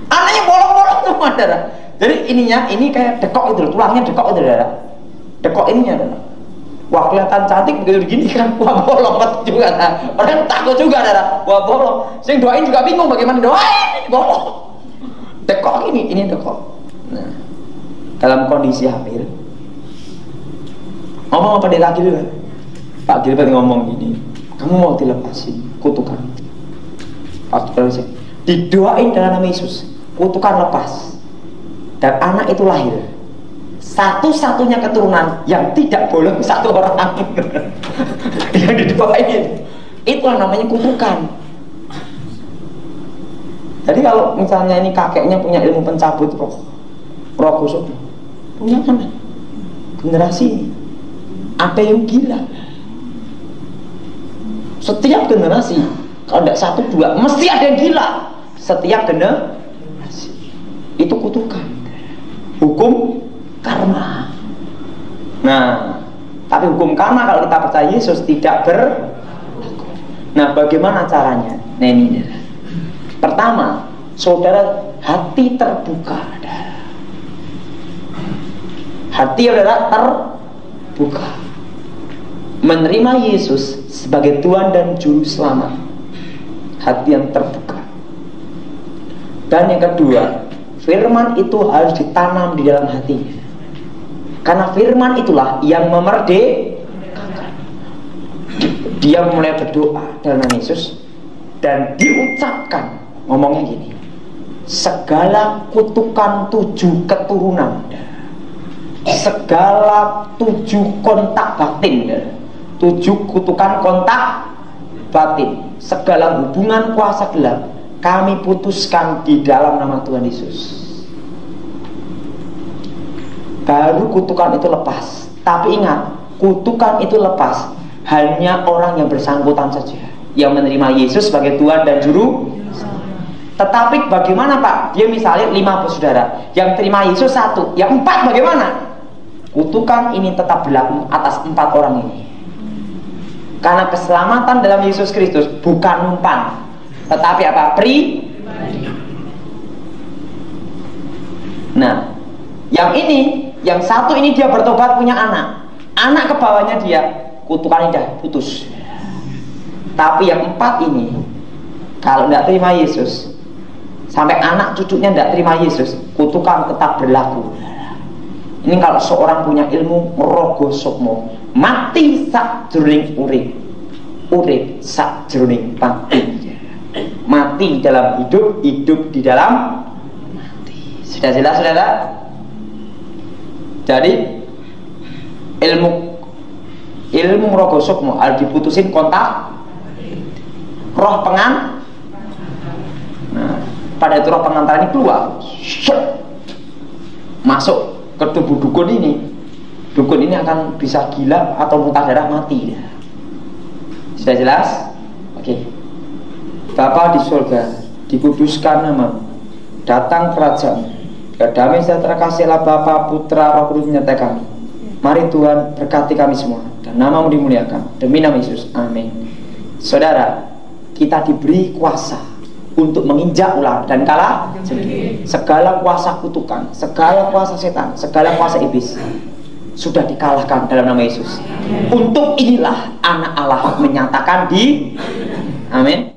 Anaknya bolong-bolong semua, darah. Jadi ininya, ini kayak dekok itu, tulangnya dekok itu, darah. Dekok ininya, darah. Wah, kelihatan cantik begitu begini kan, wah bolong juga, nah. Orang takut juga, darah. Wah bolong. Sing doain juga bingung bagaimana doain, ini bolong. Dekok ini dekok. Nah, dalam kondisi hamil, ngomong apa Pendeta Gilbert? Pak Gilbert ngomong gini, kamu mau dilepasin kutukan? Pak Gilbert didoain dalam nama Yesus, kutukan lepas, dan anak itu lahir. Satu-satunya keturunan yang tidak bolong satu orang yang didoain, itulah namanya kutukan. Jadi kalau misalnya ini kakeknya punya ilmu pencabut roh kusuk, punya anak generasi ini ada yang gila. Setiap generasi, kalau tidak satu dua, mesti ada yang gila. Setiap generasi itu kutukan, hukum karma. Nah, tapi hukum karma kalau kita percaya Yesus tidak berlaku. Nah, bagaimana caranya? Nah, ini pertama, saudara hati terbuka. Hati saudara terbuka, menerima Yesus sebagai Tuhan dan Juru Selamat. Hati yang terbuka. Dan yang kedua, firman itu harus ditanam di dalam hatinya. Karena firman itulah yang memerdekakan. Dia mulai berdoa dalam Yesus dan diucapkan, ngomongnya gini, segala kutukan 7 keturunan, segala 7 kontak batin, 7 kutukan kontak batin, segala hubungan kuasa gelap, kami putuskan di dalam nama Tuhan Yesus. Baru kutukan itu lepas. Tapi ingat, kutukan itu lepas hanya orang yang bersangkutan saja, yang menerima Yesus sebagai Tuhan dan Juru. Tetapi bagaimana Pak? Dia misalnya 5 bersaudara, yang terima Yesus 1, yang 4 bagaimana? Kutukan ini tetap berlaku atas 4 orang ini. Karena keselamatan dalam Yesus Kristus bukan numpang, tetapi apa? Pribadi. Nah, yang ini, yang 1 ini dia bertobat punya anak. Anak ke bawahnya dia, kutukan ini dah putus. Tapi yang 4 ini, kalau tidak terima Yesus, sampai anak cucunya tidak terima Yesus, kutukan tetap berlaku. Ini kalau seorang punya ilmu merogoh sukmo, mati sakjroning urip, urip sakjroning mati. Mati dalam hidup, hidup di dalam mati. Sudah jelas saudara? Jadi ilmu merogoh sukmo harus diputusin kontak roh pengan. Nah, pada itu roh pengantar ini keluar, masuk ke tubuh dukun ini. Dukun ini akan bisa gila atau muntah darah, mati. Sudah jelas? Oke. Bapa di surga, dikuduskan namamu, datang kerajaan, damai sejahtera kasihlah Bapa, Putra, Roh Kudus menyertai kami. Mari Tuhan berkati kami semua dan namamu dimuliakan demi nama Yesus, amin. Saudara, kita diberi kuasa untuk menginjak ular dan kalah segala kuasa kutukan, segala kuasa setan, segala kuasa iblis sudah dikalahkan dalam nama Yesus. Untuk inilah anak Allah menyatakan di amin.